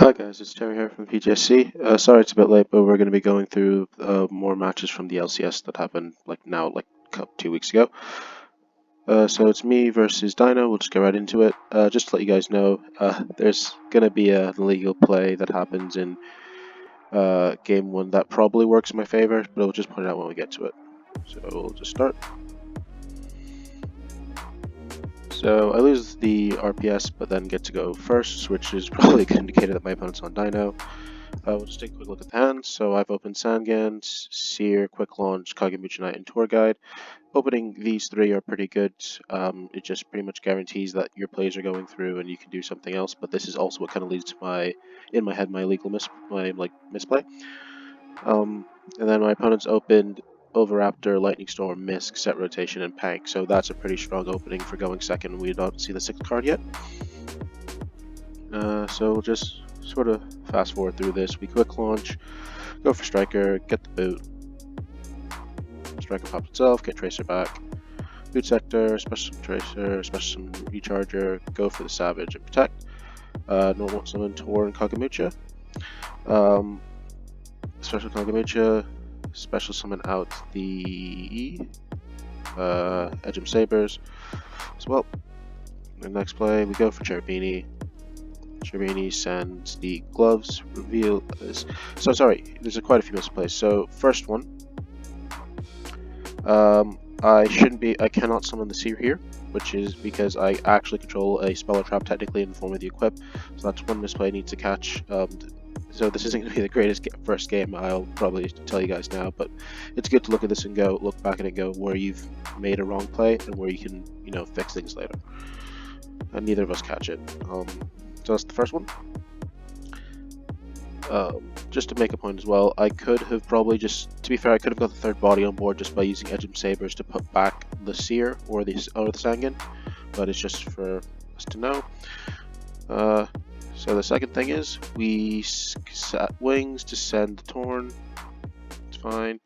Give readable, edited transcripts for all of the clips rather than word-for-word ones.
Hi guys, it's Terry here from PGSC. Sorry it's a bit late, but we're going to be going through more matches from the LCS that happened like 2 weeks ago. So it's me versus Dino. We'll just get right into it. Just to let you guys know, there's going to be an illegal play that happens in game 1 that probably works in my favor, but we'll just point it out when we get to it. So we'll just start. So I lose the RPS, but then get to go first, which is probably a good indicator that my opponent's on Dino. We'll just take a quick look at the hands. So I've opened Sandgans, Seer, Quick Launch, Kagemuchi Knight, and Tour Guide. Opening these three are pretty good. It just pretty much guarantees that your plays are going through and you can do something else. But this is also what kind of leads to my illegal misplay. And then my opponent's opened Overraptor, Lightning Storm, Misk, Set Rotation, and Pank. So that's a pretty strong opening for going second. We don't see the 6th card yet. So we'll just sort of fast forward through this. We quick launch, go for Striker, get the boot. Striker pops itself, get Tracer back. Boot Sector, Special Tracer, Special Recharger, go for the Savage and Protect. Normal Summon Tor and Kagemuchi. Special Kagemuchi, Special Summon out the Edgem Sabers as well. The next play, we go for Cherubini. Cherubini sends the gloves, reveal this. So sorry, there's quite a few misplays. So first one, I cannot summon the Seer here, which is because I actually control a spell or trap technically in the form of the equip. So that's one misplay I need to catch. So this isn't going to be the greatest first game, I'll probably tell you guys now, but it's good to look at this and look back at it and go where you've made a wrong play and where you can, fix things later. And neither of us catch it. So that's the first one. Just to make a point as well, I could have probably to be fair, I could have got the third body on board just by using Edgem Sabers to put back the Seer or the Sangan, but it's just for us to know. So the second thing is, we set Wings to send the Torn. It's fine.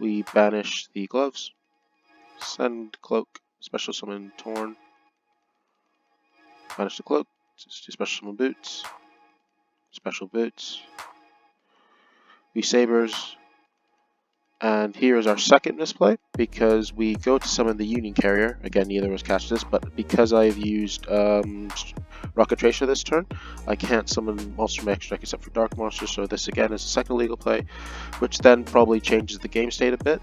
We banish the gloves. Send Cloak. Special summon Torn. Banish the Cloak. Special summon Boots. Special Boots. We Sabers. And here is our second misplay, because we go to summon the Union Carrier. Again, neither of us catch this, but because I've used Rocket Tracer this turn, I can't summon Monster Mech Deck except for Dark Monsters, so this again is a second illegal play, which then probably changes the game state a bit.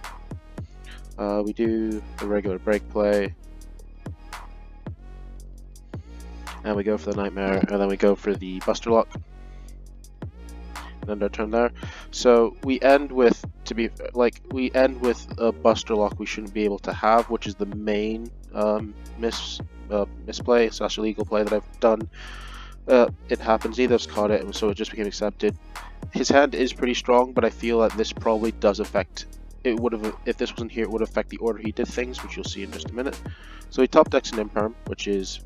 We do the regular break play, and we go for the Nightmare, and then we go for the Buster Lock. End our turn there. So we end with a Buster Lock we shouldn't be able to have, which is the main misplay / illegal play that I've done. It happens, neither of us caught it, and so it just became accepted. His hand is pretty strong, but I feel that this probably does affect. It would have, if this wasn't here, it would affect the order he did things, which you'll see in just a minute. So he top decks an Imperm, which is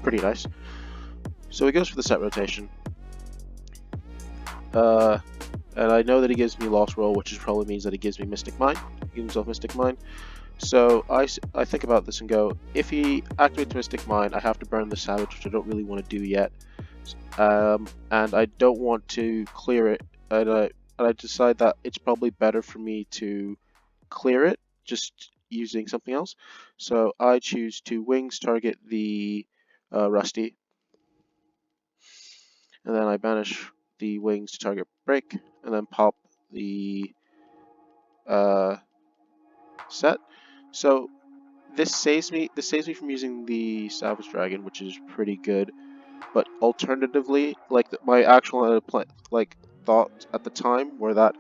pretty nice. So he goes for the Set Rotation. And I know that he gives me Lost Roll, which probably means that he gives me Mystic Mine. He gives himself Mystic Mine. So I think about this and go, if he activates Mystic Mine, I have to burn the Savage, which I don't really want to do yet. And I don't want to clear it. And I decide that it's probably better for me to clear it, just using something else. So I choose to Wings target the Rusty. And then I banish the Wings to target Break, and then pop the set. So this saves me from using the Savage Dragon, which is pretty good. But alternatively, my actual thought at the time were that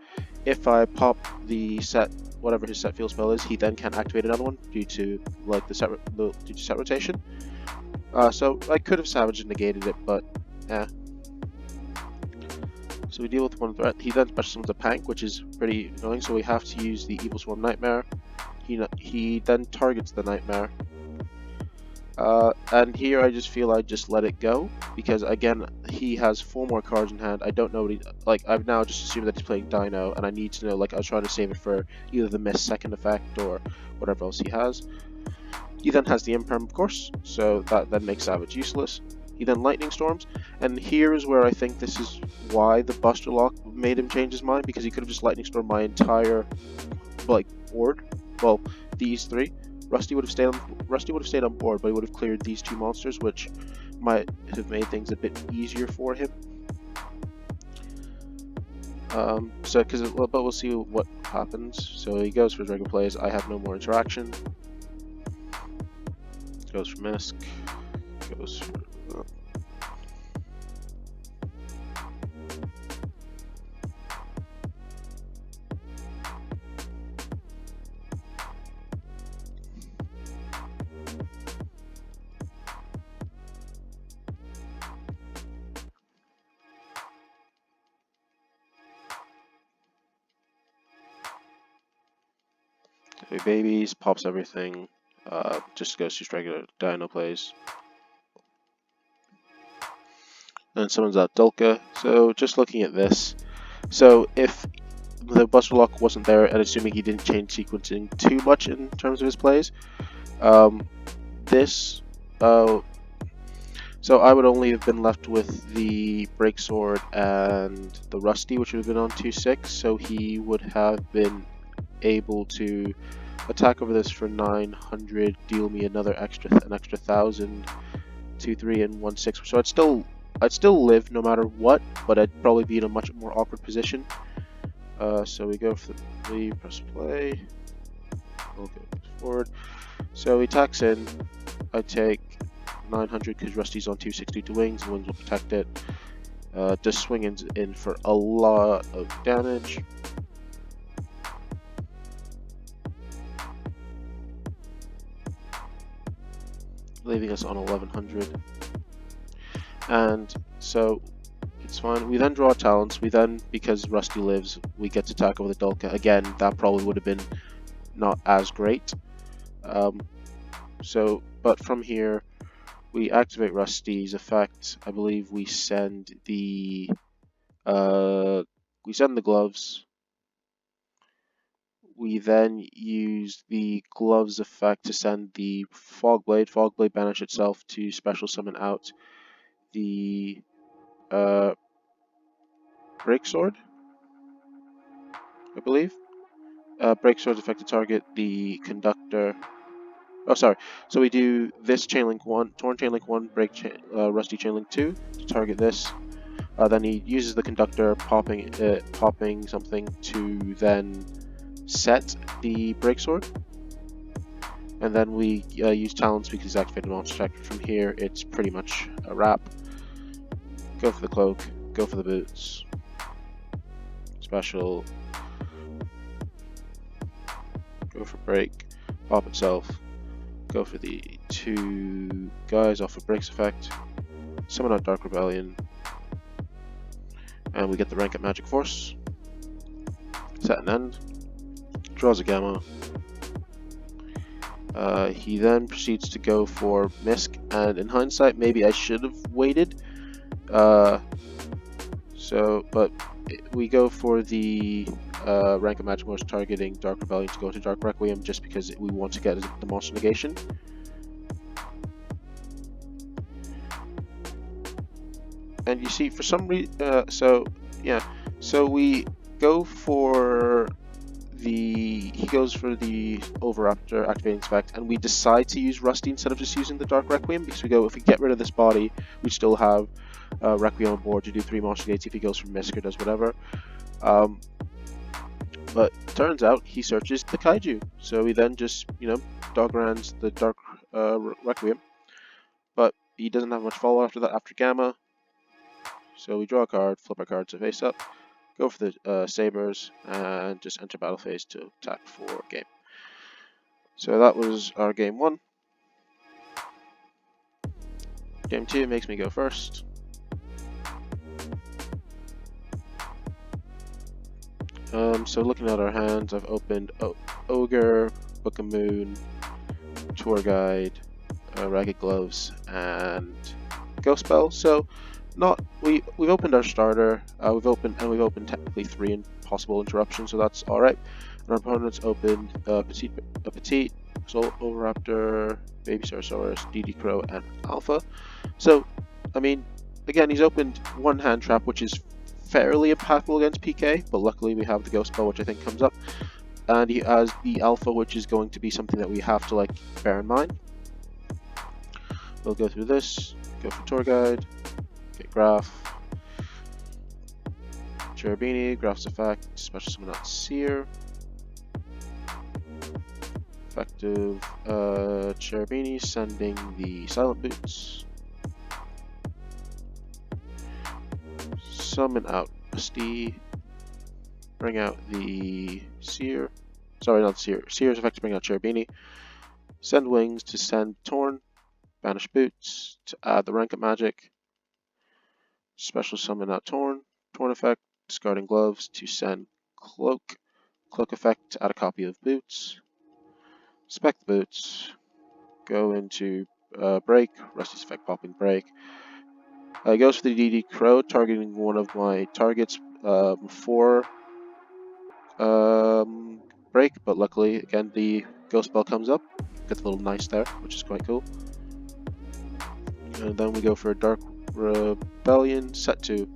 if I pop the set, whatever his set field spell is, he then can't activate another one due to set rotation. So I could have Savage negated it, but yeah. So we deal with one threat. He then special summons a Pank, which is pretty annoying, so we have to use the Evil Swarm Nightmare. He then targets the Nightmare. And here I just feel I just let it go, because again, he has 4 more cards in hand. I don't know what I've now just assumed that he's playing Dino, and I need to know, I was trying to save it for either the Miss second effect or whatever else he has. He then has the Imperm, of course, so that then makes Savage useless. He then lightning storms, and here is where I think this is why the Buster Lock made him change his mind, because he could have just lightning stormed my entire board. Well, these three. Rusty would have stayed on board, but he would have cleared these two monsters, which might have made things a bit easier for him. But we'll see what happens. So he goes for his regular plays. I have no more interaction. Goes for Misc. Goes for... He babies, pops everything, just goes to regular Dino plays. And summons out Dulka. So just looking at this, so if the Buster Lock wasn't there, and assuming he didn't change sequencing too much in terms of his plays, so I would only have been left with the Break Sword and the Rusty, which would have been on 2/6, so he would have been able to attack over this for 900, deal me an extra 1,000, 2/3 and 1/6. So I'd still live no matter what, but I'd probably be in a much more awkward position. So we go for the press play. We'll go forward. So he attacks in. I take 900 because Rusty's on 260 to wings, and wings will protect it. Just swing in for a lot of damage. Leaving us on 1100. And so it's fine. We then draw talents. We then, because Rusty lives, we get to attack over the Dulka. Again, that probably would have been not as great. But from here, we activate Rusty's effect. I believe we send the gloves. We then use the gloves effect to send the Fog Blade. Fog Blade banish itself to special summon out the Break Sword, I believe. Break Sword's effect to target the Conductor. Oh, sorry. So we do this Chainlink 1, Torn Chainlink 1, Rusty Chainlink 2 to target this. Then he uses the Conductor, popping something to then set the Break Sword. And then we use talents because he's activated monster attack. From here, it's pretty much a wrap. Go for the cloak, go for the boots. Special. Go for break, pop itself. Go for the two guys off of Break's effect. Summon out Dark Rebellion. And we get the rank at Magic Force. Set an end. Draws a Gamma. He then proceeds to go for Misc, and in hindsight, maybe I should have waited. But we go for the rank of Magic Force targeting Dark Rebellion to go into Dark Requiem, just because we want to get the monster negation. And you see, for some reason, so we go for he goes for the Overraptor activating effect, and we decide to use Rusty instead of just using the Dark Requiem, because we go, if we get rid of this body, we still have Requiem on board to do 3 monster gates if he goes for Misc or does whatever. But turns out he searches the Kaiju, so he then just, dog runs the Dark Requiem. But he doesn't have much follow after that, after Gamma. So we draw a card, flip our cards to face up, go for the Sabers, and just enter battle phase to attack for game. So that was our game 1. Game 2 makes me go first. So looking at our hands, I've opened Ogre, Book of Moon, Tour Guide, Ragged Gloves, and Ghost Spell. So we've opened our starter. We've opened technically 3 possible interruptions, so that's all right. And our opponents opened Petite, Soul Overraptor, Baby Ceratosaurus, DD Crow, and Alpha. So I mean, again, he's opened one hand trap, which is fairly impactful against PK, but luckily we have the Ghost Spell, which I think comes up. And he has the Alpha, which is going to be something that we have to, like, bear in mind. We'll go through this, go for Tour Guide, get Graph, Cherubini, Graph's Effect, Special Summon out Seer. Effective, Cherubini sending the Silent Boots. Summon out Rusty. Bring out the Seer. Sorry, not Seer. Seer's effect to bring out Cherubini. Send Wings to send Torn. Banish Boots to add the rank up magic. Special summon out Torn. Torn effect, discarding Gloves to send Cloak. Cloak effect to add a copy of Boots. Spec the Boots. Go into Break. Rusty's effect popping Break. Goes for the DD Crow, targeting one of my targets before Break, but luckily, again, the Ghost Bell comes up. Gets a little nice there, which is quite cool. And then we go for a Dark Rebellion, set to,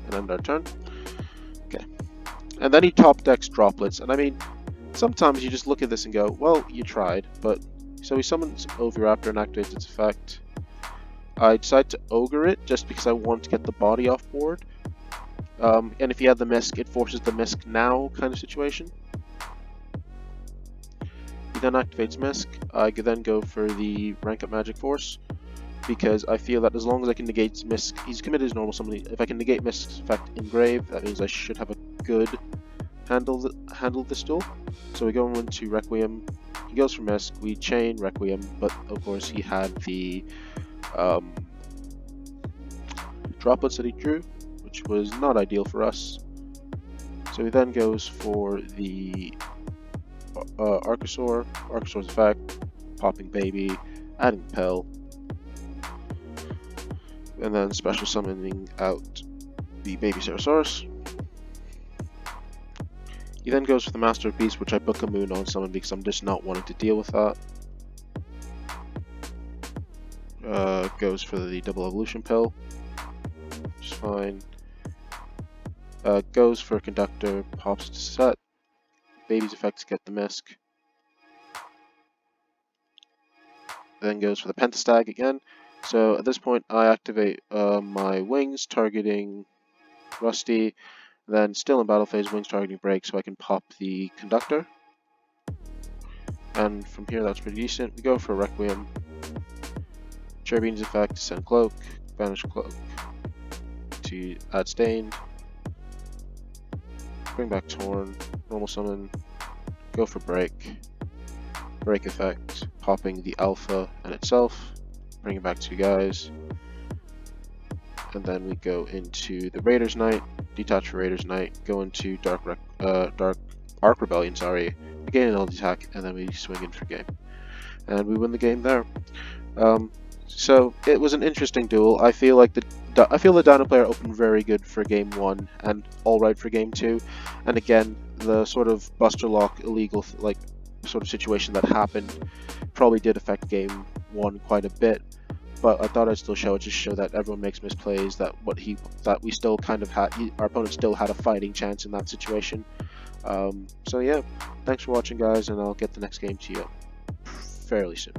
and end our turn. Okay. And then he top decks Droplets, and I mean, sometimes you just look at this and go, well, you tried, but... So he summons Oviraptor and activates its effect. I decide to Ogre it, just because I want to get the body off board. And if he had the Misk, it forces the Misk now kind of situation. He then activates Misk. I could then go for the rank up Magic Force, because I feel that as long as I can negate Misk, he's committed his normal summon. If I can negate Misk's effect Engrave, that means I should have a good handle this duel. So we go into Requiem. He goes for Misk. We chain Requiem, but of course he had the Droplets that he drew, which was not ideal for us. So he then goes for the Archosaur. Archosaur's effect, popping Baby, adding Pell, and then special summoning out the Baby Ceratosaurus. He then goes for the Master of Beasts, which I book a Moon on summon because I'm just not wanting to deal with that. Goes for the Double Evolution Pill, which is fine. Goes for Conductor, pops to set. Baby's effects get the Misk. Then goes for the Pentastag again. So at this point I activate my Wings, targeting Rusty. Then still in battle phase, Wings targeting Break, so I can pop the Conductor. And from here that's pretty decent. We go for Requiem. Cherubini's effect to send Cloak, banish Cloak to add Stained. Bring back Torn, normal summon, go for Break. Break effect, popping the Alpha and itself, bring it back to you guys. And then we go into the Raiders Knight, detach for Raiders Knight, go into Dark Arc Rebellion, sorry, gain an ability attack, and then we swing in for game. And we win the game there. So it was an interesting duel. I feel like the Dino player opened very good for game 1 and alright for game 2. And again, the sort of Buster Lock illegal sort of situation that happened probably did affect game 1 quite a bit. But I thought I'd still show it, just show that everyone makes misplays. That we still kind of had, our opponent still had a fighting chance in that situation. So yeah, thanks for watching, guys, and I'll get the next game to you fairly soon.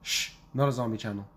Shh, not a zombie channel.